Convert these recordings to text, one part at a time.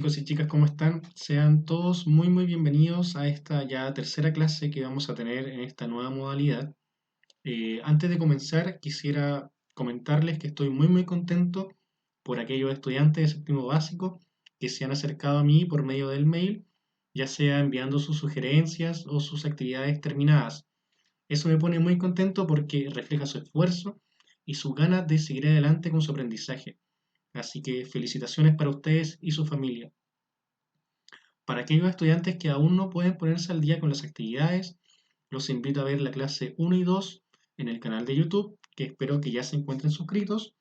Chicos y chicas, ¿cómo están? Sean todos muy bienvenidos a esta ya tercera clase que vamos a tener en esta nueva modalidad. Antes de comenzar, quisiera comentarles que estoy muy contento por aquellos estudiantes de séptimo básico que se han acercado a mí por medio del mail, ya sea enviando sus sugerencias o sus actividades terminadas. Eso me pone muy contento porque refleja su esfuerzo y su ganas de seguir adelante con su aprendizaje. Así que felicitaciones para ustedes y su familia. Para aquellos estudiantes que aún no pueden ponerse al día con las actividades, los invito a ver la clase 1 y 2 en el canal de YouTube, que espero que ya se encuentren suscritos,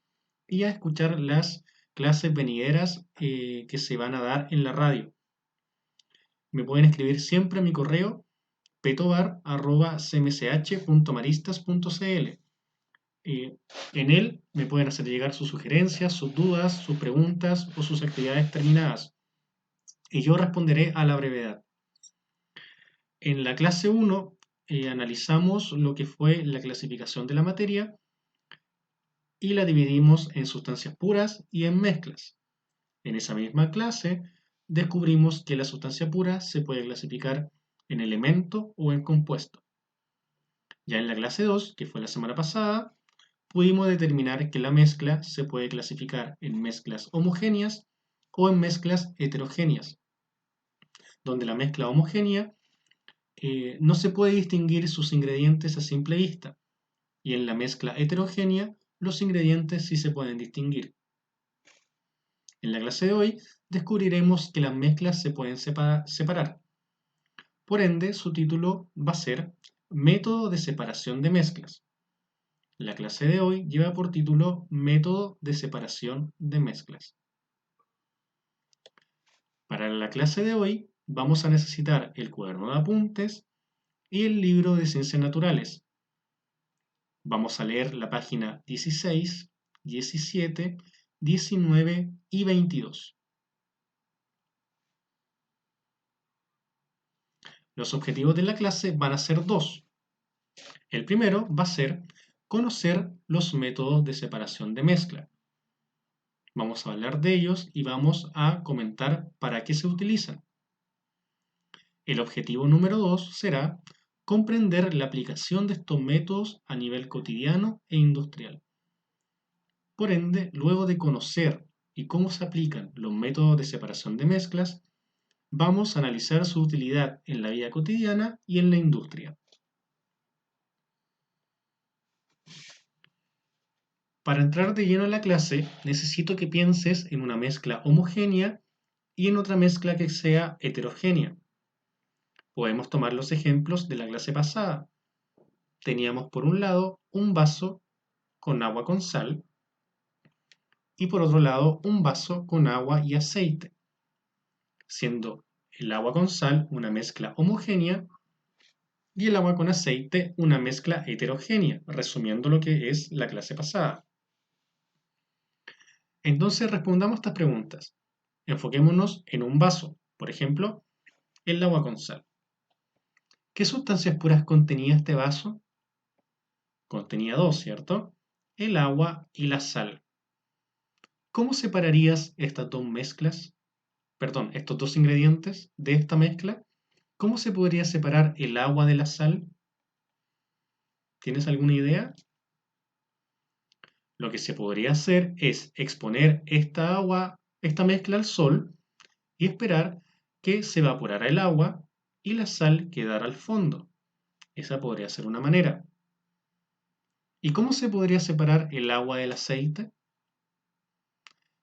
y a escuchar las clases venideras que se van a dar en la radio. Me pueden escribir siempre a mi correo petobar@cmch.maristas.cl. Eh, en él me pueden hacer llegar sus sugerencias, sus dudas, sus preguntas o sus actividades terminadas, y yo responderé a la brevedad. En la clase 1 analizamos lo que fue la clasificación de la materia y la dividimos en sustancias puras y en mezclas. En esa misma clase descubrimos que la sustancia pura se puede clasificar en elemento o en compuesto. Ya en la clase 2, que fue la semana pasada, pudimos determinar que la mezcla se puede clasificar en mezclas homogéneas o en mezclas heterogéneas, donde la mezcla homogénea no se puede distinguir sus ingredientes a simple vista, y en la mezcla heterogénea los ingredientes sí se pueden distinguir. En la clase de hoy descubriremos que las mezclas se pueden separar. Por ende, su título va a ser Método de separación de mezclas. La clase de hoy lleva por título Método de separación de mezclas. Para la clase de hoy vamos a necesitar el cuaderno de apuntes y el libro de ciencias naturales. Vamos a leer la página 16, 17, 19 y 22. Los objetivos de la clase van a ser dos. El primero va a ser conocer los métodos de separación de mezcla. Vamos a hablar de ellos y vamos a comentar para qué se utilizan. El objetivo número 2 será comprender la aplicación de estos métodos a nivel cotidiano e industrial. Por ende, luego de conocer y cómo se aplican los métodos de separación de mezclas, vamos a analizar su utilidad en la vida cotidiana y en la industria. Para entrar de lleno en la clase, necesito que pienses en una mezcla homogénea y en otra mezcla que sea heterogénea. Podemos tomar los ejemplos de la clase pasada. Teníamos por un lado un vaso con agua con sal y por otro lado un vaso con agua y aceite, siendo el agua con sal una mezcla homogénea y el agua con aceite una mezcla heterogénea, resumiendo lo que es la clase pasada. Entonces respondamos estas preguntas. Enfoquémonos en un vaso, por ejemplo, el agua con sal. ¿Qué sustancias puras contenía este vaso? Contenía dos, ¿cierto? El agua y la sal. ¿Cómo separarías estas dos mezclas? Perdón, estos dos ingredientes de esta mezcla. ¿Cómo se podría separar el agua de la sal? ¿Tienes alguna idea? Lo que se podría hacer es exponer esta mezcla al sol y esperar que se evaporara el agua y la sal quedara al fondo. Esa podría ser una manera. ¿Y cómo se podría separar el agua del aceite?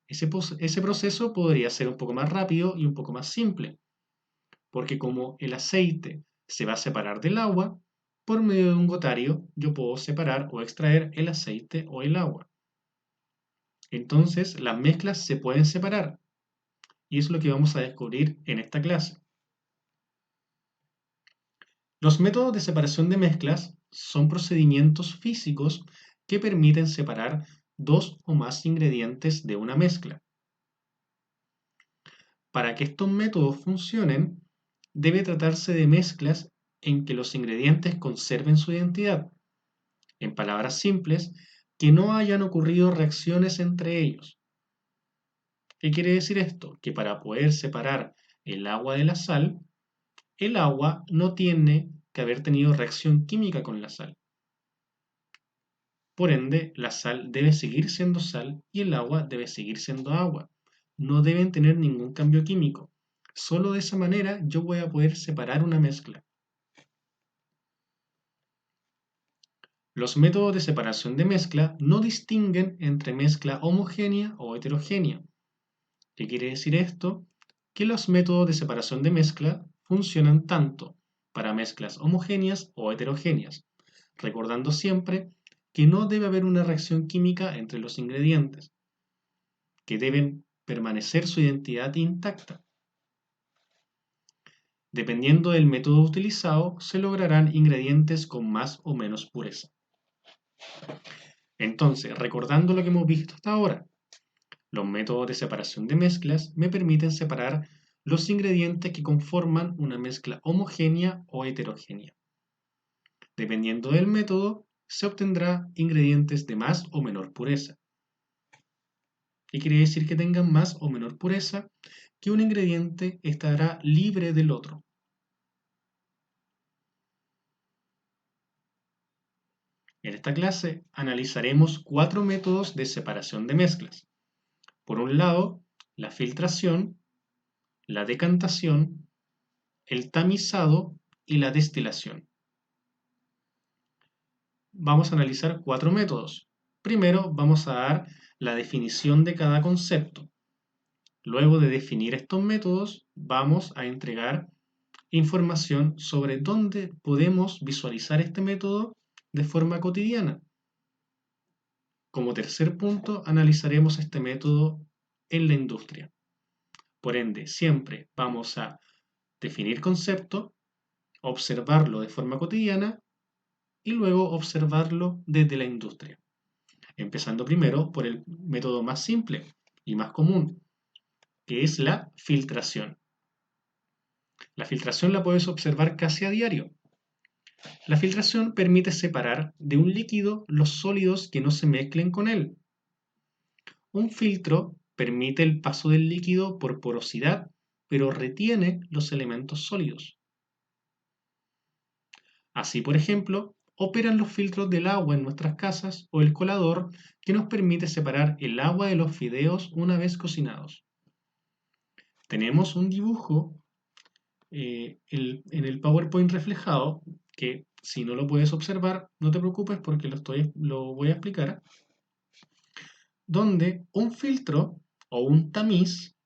Ese proceso podría ser un poco más rápido y un poco más simple, porque como el aceite se va a separar del agua, por medio de un gotario yo puedo separar o extraer el aceite o el agua. Entonces las mezclas se pueden separar y es lo que vamos a descubrir en esta clase. Los métodos de separación de mezclas son procedimientos físicos que permiten separar dos o más ingredientes de una mezcla. Para que estos métodos funcionen, debe tratarse de mezclas en que los ingredientes conserven su identidad. En palabras simples, que no hayan ocurrido reacciones entre ellos. ¿Qué quiere decir esto? Que para poder separar el agua de la sal, el agua no tiene que haber tenido reacción química con la sal. Por ende, la sal debe seguir siendo sal y el agua debe seguir siendo agua. No deben tener ningún cambio químico. Solo de esa manera yo voy a poder separar una mezcla. Los métodos de separación de mezcla no distinguen entre mezcla homogénea o heterogénea. ¿Qué quiere decir esto? Que los métodos de separación de mezcla funcionan tanto para mezclas homogéneas o heterogéneas, recordando siempre que no debe haber una reacción química entre los ingredientes, que deben permanecer su identidad intacta. Dependiendo del método utilizado, se lograrán ingredientes con más o menos pureza. Entonces, recordando lo que hemos visto hasta ahora, los métodos de separación de mezclas me permiten separar los ingredientes que conforman una mezcla homogénea o heterogénea. Dependiendo del método, se obtendrá ingredientes de más o menor pureza. ¿Qué quiere decir que tengan más o menor pureza? Que un ingrediente estará libre del otro. En esta clase analizaremos 4 métodos de separación de mezclas. Por un lado, la filtración, la decantación, el tamizado y la destilación. Vamos a analizar 4 métodos. Primero vamos a dar la definición de cada concepto. Luego de definir estos métodos, vamos a entregar información sobre dónde podemos visualizar este método de forma cotidiana. Como tercer punto, analizaremos este método en la industria. Por ende, siempre vamos a definir concepto, observarlo de forma cotidiana y luego observarlo desde la industria. Empezando primero por el método más simple y más común, que es la filtración. La filtración la puedes observar casi a diario. La filtración permite separar de un líquido los sólidos que no se mezclen con él. Un filtro permite el paso del líquido por porosidad, pero retiene los elementos sólidos. Así, por ejemplo, operan los filtros del agua en nuestras casas o el colador que nos permite separar el agua de los fideos una vez cocinados. Tenemos un dibujo en el PowerPoint reflejado que si no lo puedes observar, no te preocupes porque lo voy a explicar, donde un filtro o un tamiz,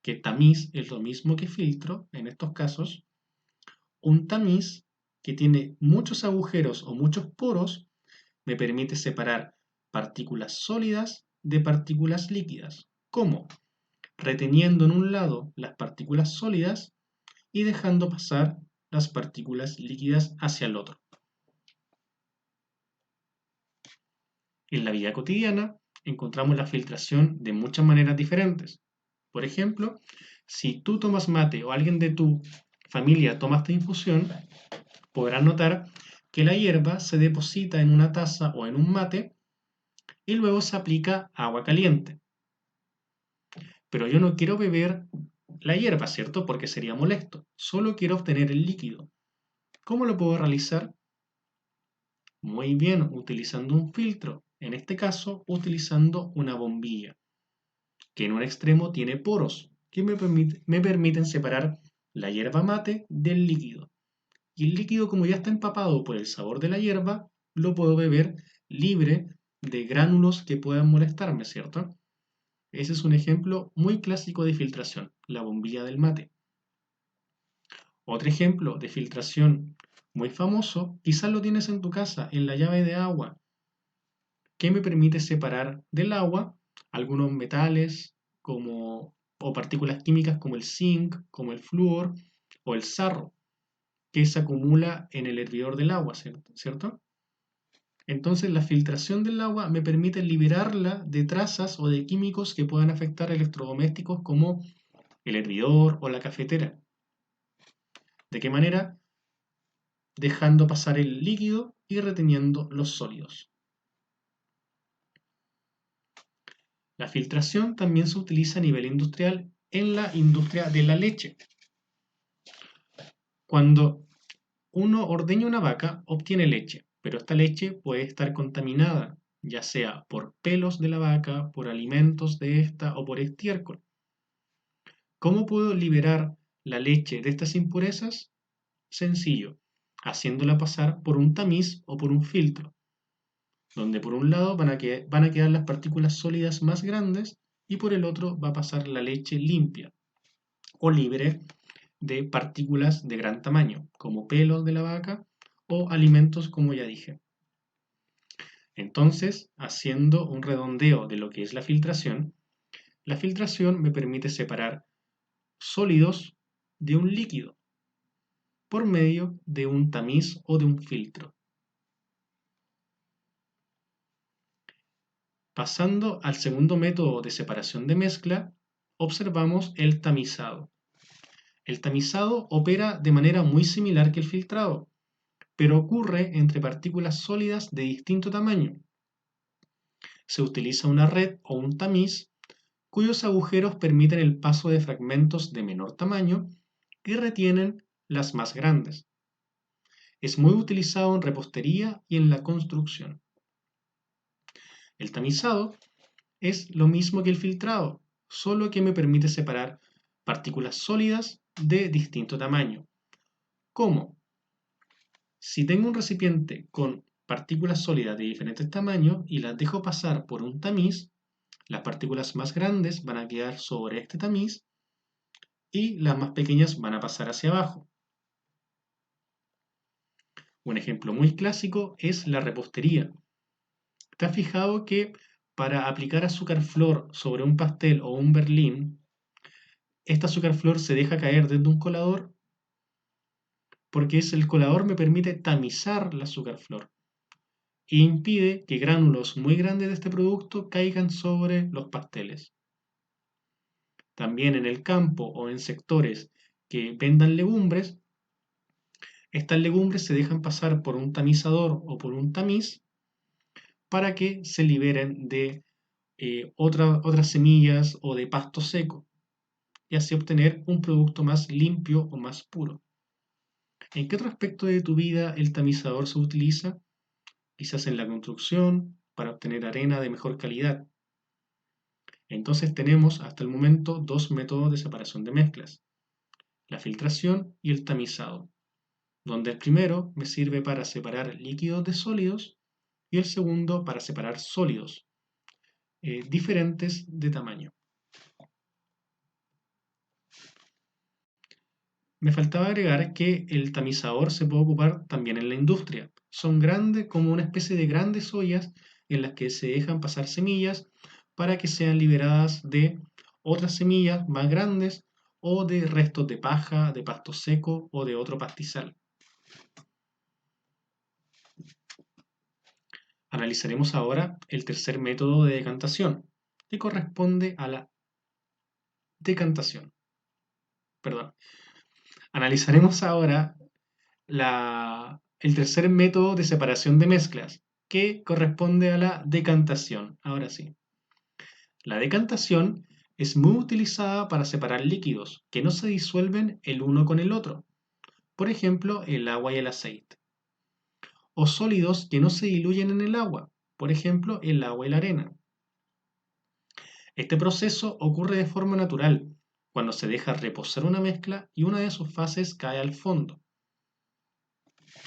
que tamiz es lo mismo que filtro en estos casos, un tamiz que tiene muchos agujeros o muchos poros me permite separar partículas sólidas de partículas líquidas. ¿Cómo? Reteniendo en un lado las partículas sólidas y dejando pasar las partículas líquidas hacia el otro. En la vida cotidiana encontramos la filtración de muchas maneras diferentes. Por ejemplo, si tú tomas mate o alguien de tu familia toma esta infusión, podrás notar que la hierba se deposita en una taza o en un mate y luego se aplica agua caliente. Pero yo no quiero beber la hierba, ¿cierto? Porque sería molesto. Solo quiero obtener el líquido. ¿Cómo lo puedo realizar? Muy bien, utilizando un filtro. En este caso, utilizando una bombilla, que en un extremo tiene poros, que me permiten separar la hierba mate del líquido. Y el líquido, como ya está empapado por el sabor de la hierba, lo puedo beber libre de gránulos que puedan molestarme, ¿cierto? Ese es un ejemplo muy clásico de filtración, la bombilla del mate. Otro ejemplo de filtración muy famoso, quizás lo tienes en tu casa, en la llave de agua, que me permite separar del agua algunos metales o partículas químicas como el zinc, como el flúor o el sarro, que se acumula en el hervidor del agua, ¿cierto? Entonces la filtración del agua me permite liberarla de trazas o de químicos que puedan afectar electrodomésticos como el hervidor o la cafetera. ¿De qué manera? Dejando pasar el líquido y reteniendo los sólidos. La filtración también se utiliza a nivel industrial en la industria de la leche. Cuando uno ordeña una vaca, obtiene leche, pero esta leche puede estar contaminada, ya sea por pelos de la vaca, por alimentos de esta o por estiércol. ¿Cómo puedo liberar la leche de estas impurezas? Sencillo, haciéndola pasar por un tamiz o por un filtro, donde por un lado van a quedar las partículas sólidas más grandes y por el otro va a pasar la leche limpia o libre de partículas de gran tamaño, como pelos de la vaca o alimentos, como ya dije. Entonces, haciendo un redondeo de lo que es la filtración me permite separar sólidos de un líquido por medio de un tamiz o de un filtro. Pasando al segundo método de separación de mezcla, observamos el tamizado. El tamizado opera de manera muy similar que el filtrado, pero ocurre entre partículas sólidas de distinto tamaño. Se utiliza una red o un tamiz cuyos agujeros permiten el paso de fragmentos de menor tamaño y retienen las más grandes. Es muy utilizado en repostería y en la construcción. El tamizado es lo mismo que el filtrado, solo que me permite separar partículas sólidas de distinto tamaño. ¿Cómo? Si tengo un recipiente con partículas sólidas de diferentes tamaños y las dejo pasar por un tamiz, las partículas más grandes van a quedar sobre este tamiz y las más pequeñas van a pasar hacia abajo. Un ejemplo muy clásico es la repostería. ¿Te has fijado que para aplicar azúcar flor sobre un pastel o un berlín, esta azúcar flor se deja caer desde un colador? Porque el colador me permite tamizar la azúcar flor e impide que gránulos muy grandes de este producto caigan sobre los pasteles. También en el campo o en sectores que vendan legumbres, estas legumbres se dejan pasar por un tamizador o por un tamiz para que se liberen de otras semillas o de pasto seco y así obtener un producto más limpio o más puro. ¿En qué otro aspecto de tu vida el tamizador se utiliza? Quizás en la construcción, para obtener arena de mejor calidad. Entonces tenemos hasta el momento dos métodos de separación de mezclas, la filtración y el tamizado, donde el primero me sirve para separar líquidos de sólidos y el segundo para separar sólidos diferentes de tamaño. Me faltaba agregar que el tamizador se puede ocupar también en la industria. Son grandes, como una especie de grandes ollas en las que se dejan pasar semillas para que sean liberadas de otras semillas más grandes o de restos de paja, de pasto seco o de otro pastizal. Analizaremos ahora el tercer método de decantación, que corresponde a la decantación. Perdón. Analizaremos ahora el tercer método de separación de mezclas, que corresponde a la decantación. Ahora sí. La decantación es muy utilizada para separar líquidos que no se disuelven el uno con el otro, por ejemplo, el agua y el aceite, o sólidos que no se diluyen en el agua, por ejemplo, el agua y la arena. Este proceso ocurre de forma natural, cuando se deja reposar una mezcla y una de sus fases cae al fondo.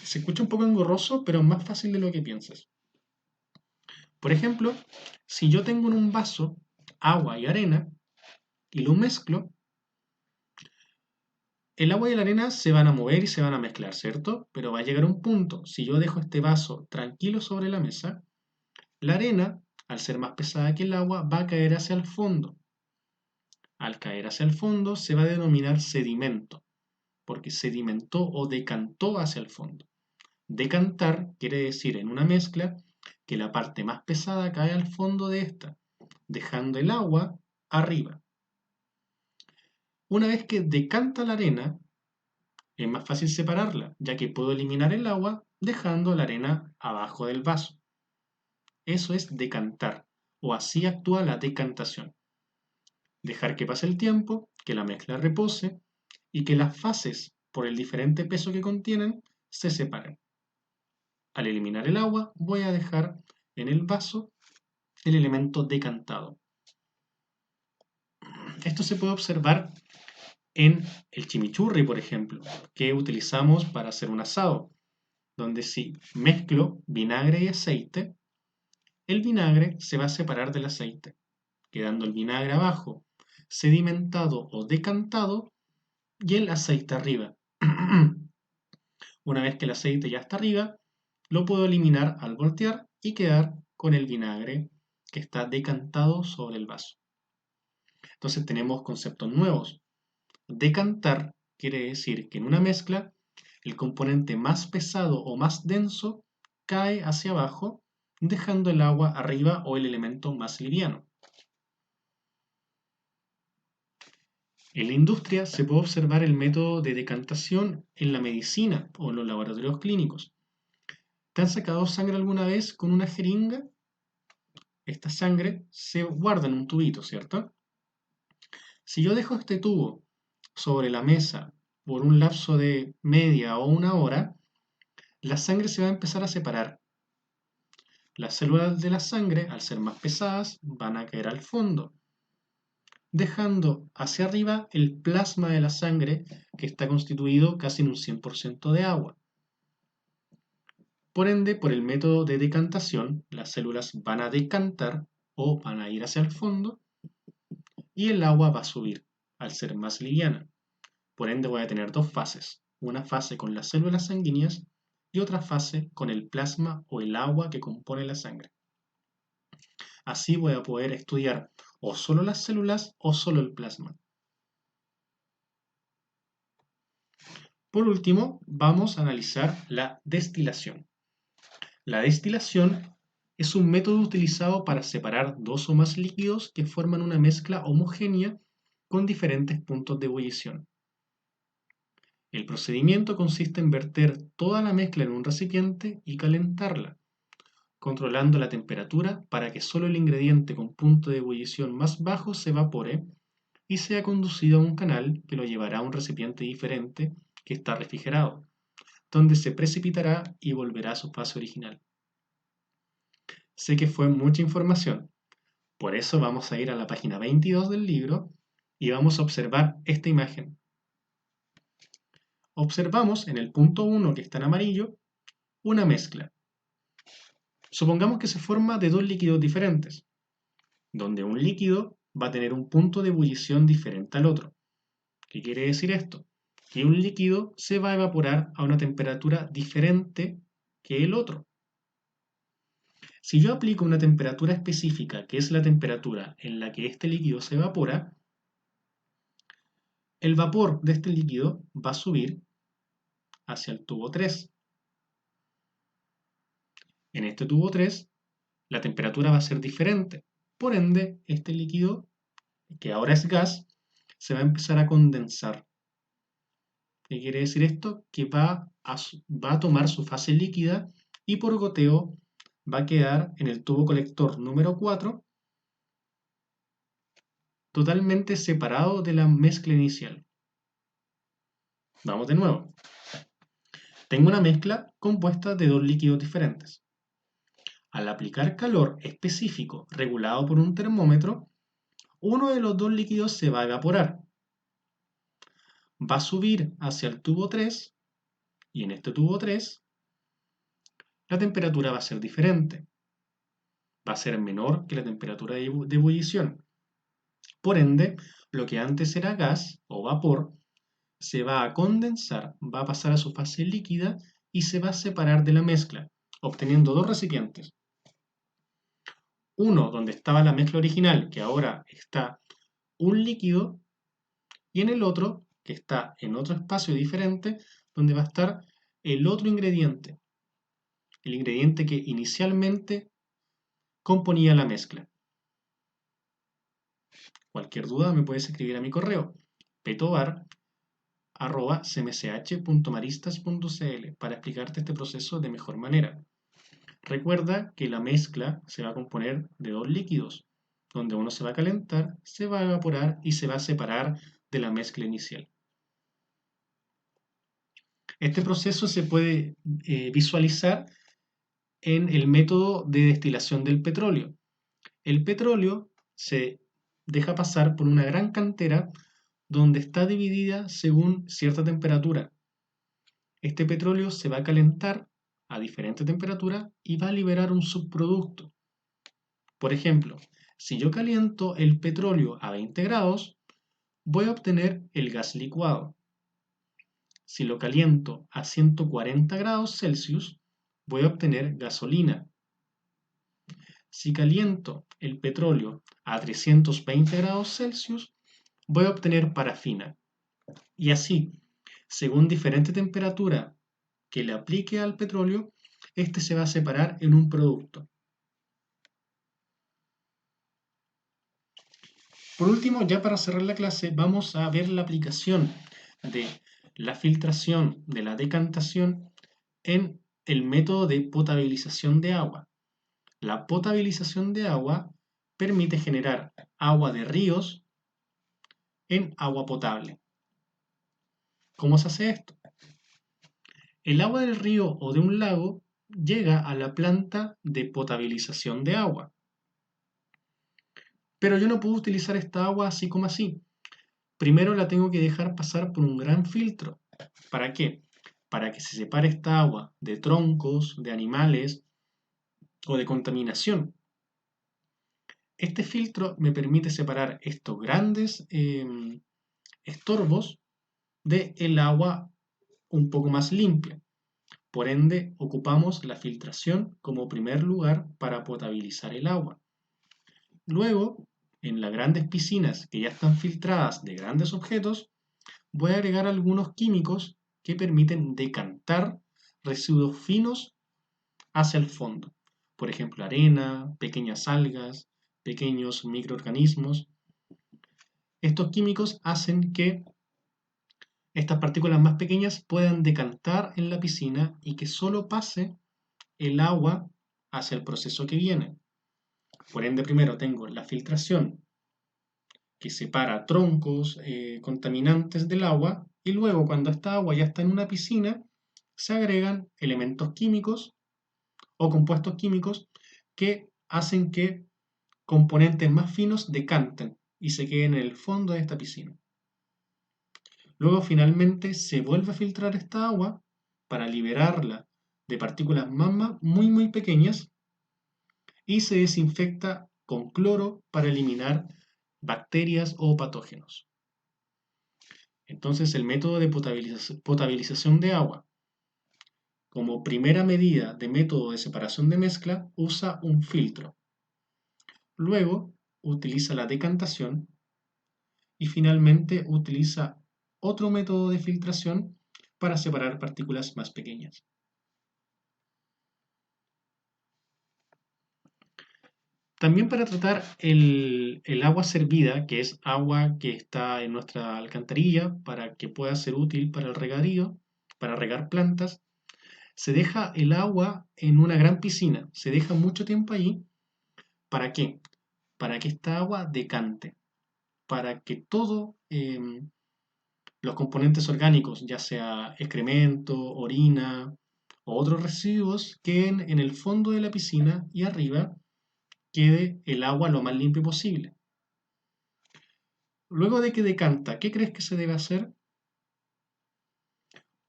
Se escucha un poco engorroso, pero es más fácil de lo que piensas. Por ejemplo, si yo tengo en un vaso agua y arena y lo mezclo, el agua y la arena se van a mover y se van a mezclar, ¿cierto? Pero va a llegar un punto, si yo dejo este vaso tranquilo sobre la mesa, la arena, al ser más pesada que el agua, va a caer hacia el fondo. Al caer hacia el fondo se va a denominar sedimento, porque sedimentó o decantó hacia el fondo. Decantar quiere decir en una mezcla que la parte más pesada cae al fondo de esta, dejando el agua arriba. Una vez que decanta la arena, es más fácil separarla, ya que puedo eliminar el agua dejando la arena abajo del vaso. Eso es decantar. o así actúa la decantación. Dejar que pase el tiempo, que la mezcla repose y que las fases, por el diferente peso que contienen, se separen. Al eliminar el agua, voy a dejar en el vaso el elemento decantado. Esto se puede observar en el chimichurri, por ejemplo, que utilizamos para hacer un asado, donde si mezclo vinagre y aceite, el vinagre se va a separar del aceite, quedando el vinagre abajo, sedimentado o decantado, y el aceite arriba. Una vez que el aceite ya está arriba, lo puedo eliminar al voltear y quedar con el vinagre que está decantado sobre el vaso. Entonces tenemos conceptos nuevos. Decantar quiere decir que en una mezcla el componente más pesado o más denso cae hacia abajo, dejando el agua arriba o el elemento más liviano. En la industria se puede observar el método de decantación en la medicina o en los laboratorios clínicos. ¿Te han sacado sangre alguna vez con una jeringa? Esta sangre se guarda en un tubito, ¿cierto? Si yo dejo este tubo sobre la mesa por un lapso de media o una hora, la sangre se va a empezar a separar. Las células de la sangre, al ser más pesadas, van a caer al fondo, dejando hacia arriba el plasma de la sangre, que está constituido casi en un 100% de agua. Por ende, por el método de decantación, las células van a decantar o van a ir hacia el fondo y el agua va a subir al ser más liviana. Por ende, voy a tener dos fases, una fase con las células sanguíneas y otra fase con el plasma o el agua que compone la sangre. Así voy a poder estudiar o solo las células o solo el plasma. Por último, vamos a analizar la destilación. La destilación es un método utilizado para separar dos o más líquidos que forman una mezcla homogénea con diferentes puntos de ebullición. El procedimiento consiste en verter toda la mezcla en un recipiente y calentarla, controlando la temperatura para que solo el ingrediente con punto de ebullición más bajo se evapore y sea conducido a un canal que lo llevará a un recipiente diferente que está refrigerado, donde se precipitará y volverá a su fase original. Sé que fue mucha información, por eso vamos a ir a la página 22 del libro y vamos a observar esta imagen. Observamos en el punto 1 que está en amarillo una mezcla. Supongamos que se forma de dos líquidos diferentes, donde un líquido va a tener un punto de ebullición diferente al otro. ¿Qué quiere decir esto? Que un líquido se va a evaporar a una temperatura diferente que el otro. Si yo aplico una temperatura específica, que es la temperatura en la que este líquido se evapora, el vapor de este líquido va a subir hacia el tubo 3. En este tubo 3, la temperatura va a ser diferente. Por ende, este líquido, que ahora es gas, se va a empezar a condensar. ¿Qué quiere decir esto? Que va a tomar su fase líquida y por goteo va a quedar en el tubo colector número 4 totalmente separado de la mezcla inicial. Vamos de nuevo. Tengo una mezcla compuesta de dos líquidos diferentes. Al aplicar calor específico regulado por un termómetro, uno de los dos líquidos se va a evaporar. Va a subir hacia el tubo 3 y en este tubo 3 la temperatura va a ser diferente. Va a ser menor que la temperatura de ebullición. Por ende, lo que antes era gas o vapor se va a condensar, va a pasar a su fase líquida y se va a separar de la mezcla, obteniendo dos recipientes. Uno donde estaba la mezcla original, que ahora está un líquido, y en el otro, que está en otro espacio diferente, donde va a estar el otro ingrediente, el ingrediente que inicialmente componía la mezcla. Cualquier duda me puedes escribir a mi correo, petobar@cmch.maristas.cl para explicarte este proceso de mejor manera. Recuerda que la mezcla se va a componer de dos líquidos, donde uno se va a calentar, se va a evaporar y se va a separar de la mezcla inicial. Este proceso se puede visualizar en el método de destilación del petróleo. El petróleo se deja pasar por una gran cantera donde está dividida según cierta temperatura. Este petróleo se va a calentar a diferente temperatura y va a liberar un subproducto. Por ejemplo, si yo caliento el petróleo a 20 grados, voy a obtener el gas licuado. Si lo caliento a 140 grados Celsius, voy a obtener gasolina. Si caliento el petróleo a 320 grados Celsius, voy a obtener parafina. Y así, según diferente temperatura que le aplique al petróleo, este se va a separar en un producto. Por último, ya para cerrar la clase, vamos a ver la aplicación de la filtración, de la decantación en el método de potabilización de agua. La potabilización de agua permite generar agua de ríos en agua potable. ¿Cómo se hace esto? El agua del río o de un lago llega a la planta de potabilización de agua. Pero yo no puedo utilizar esta agua así como así. Primero la tengo que dejar pasar por un gran filtro. ¿Para qué? Para que se separe esta agua de troncos, de animales o de contaminación. Este filtro me permite separar estos grandes estorbos del agua un poco más limpia. Por ende, ocupamos la filtración como primer lugar para potabilizar el agua. Luego, en las grandes piscinas que ya están filtradas de grandes objetos, voy a agregar algunos químicos que permiten decantar residuos finos hacia el fondo. Por ejemplo, arena, pequeñas algas, pequeños microorganismos. Estos químicos hacen que estas partículas más pequeñas puedan decantar en la piscina y que solo pase el agua hacia el proceso que viene. Por ende, primero tengo la filtración que separa troncos contaminantes del agua y luego cuando esta agua ya está en una piscina se agregan elementos químicos o compuestos químicos que hacen que componentes más finos decanten y se queden en el fondo de esta piscina. Luego finalmente se vuelve a filtrar esta agua para liberarla de partículas muy pequeñas y se desinfecta con cloro para eliminar bacterias o patógenos. Entonces el método de potabilización de agua como primera medida de método de separación de mezcla usa un filtro. Luego utiliza la decantación y finalmente utiliza otro método de filtración para separar partículas más pequeñas. También para tratar el agua servida, que es agua que está en nuestra alcantarilla para que pueda ser útil para el regadío, para regar plantas, se deja el agua en una gran piscina, se deja mucho tiempo allí. ¿Para qué? Para que esta agua decante, para que todos los componentes orgánicos, ya sea excremento, orina o otros residuos, queden en el fondo de la piscina y arriba quede el agua lo más limpio posible. Luego de que decanta, ¿qué crees que se debe hacer?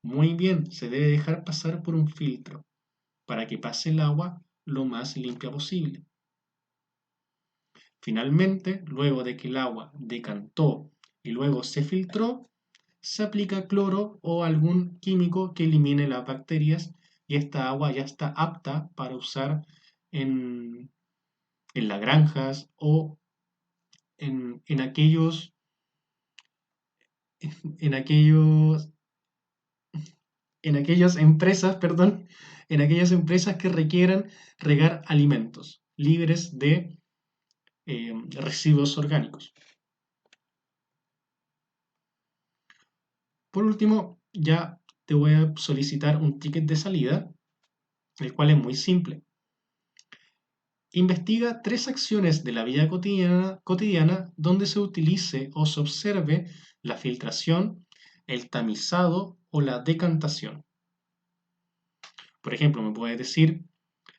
Muy bien, se debe dejar pasar por un filtro para que pase el agua lo más limpia posible. Finalmente, luego de que el agua decantó y luego se filtró, se aplica cloro o algún químico que elimine las bacterias y esta agua ya está apta para usar en, en las granjas o en aquellos, en aquellos, en aquellas empresas, perdón, en aquellas empresas que requieran regar alimentos libres de residuos orgánicos. Por último, ya te voy a solicitar un ticket de salida, el cual es muy simple. Investiga 3 acciones de la vida cotidiana donde se utilice o se observe la filtración, el tamizado o la decantación. Por ejemplo, me puedes decir,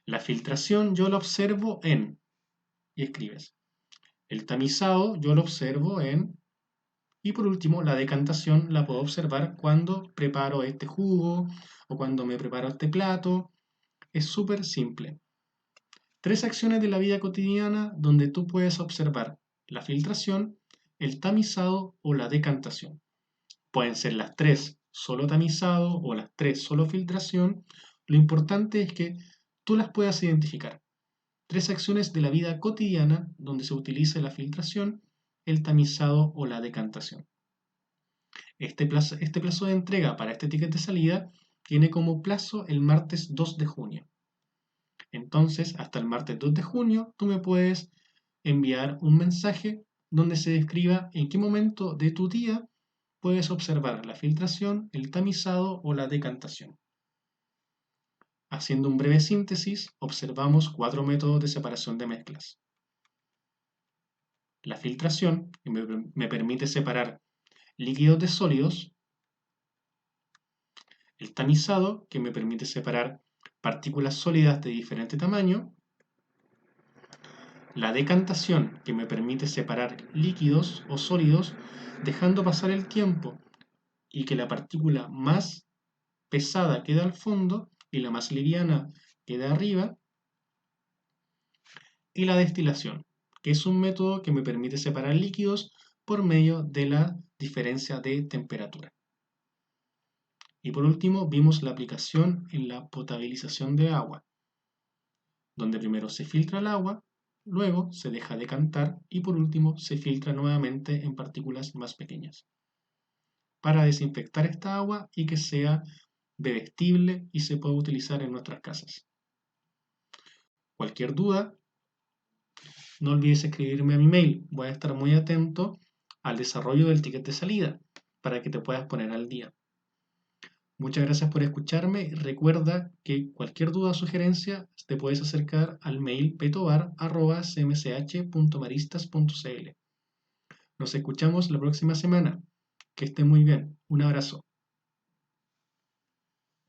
la filtración yo la observo en, y escribes. El tamizado yo lo observo en, y por último, la decantación la puedo observar cuando preparo este jugo o cuando me preparo este plato. Es súper simple. 3 acciones de la vida cotidiana donde tú puedes observar la filtración, el tamizado o la decantación. Pueden ser las 3 solo tamizado o las 3 solo filtración. Lo importante es que tú las puedas identificar. 3 acciones de la vida cotidiana donde se utiliza la filtración, el tamizado o la decantación. Este plazo de entrega para este ticket de salida tiene como plazo el martes 2 de junio. Entonces, hasta el martes 2 de junio, tú me puedes enviar un mensaje donde se describa en qué momento de tu día puedes observar la filtración, el tamizado o la decantación. Haciendo un breve síntesis, observamos 4 métodos de separación de mezclas. La filtración, que me permite separar líquidos de sólidos. El tamizado, que me permite separar partículas sólidas de diferente tamaño. La decantación, que me permite separar líquidos o sólidos dejando pasar el tiempo y que la partícula más pesada quede al fondo y la más liviana quede arriba. Y la destilación, que es un método que me permite separar líquidos por medio de la diferencia de temperatura. Y por último, vimos la aplicación en la potabilización de agua, donde primero se filtra el agua, luego se deja decantar y por último se filtra nuevamente en partículas más pequeñas, para desinfectar esta agua y que sea bebestible y se pueda utilizar en nuestras casas. Cualquier duda, no olvides escribirme a mi mail. Voy a estar muy atento al desarrollo del ticket de salida para que te puedas poner al día. Muchas gracias por escucharme. Recuerda que cualquier duda o sugerencia te puedes acercar al mail petobar@cmch.maristas.cl. Nos escuchamos la próxima semana. Que esté muy bien. Un abrazo.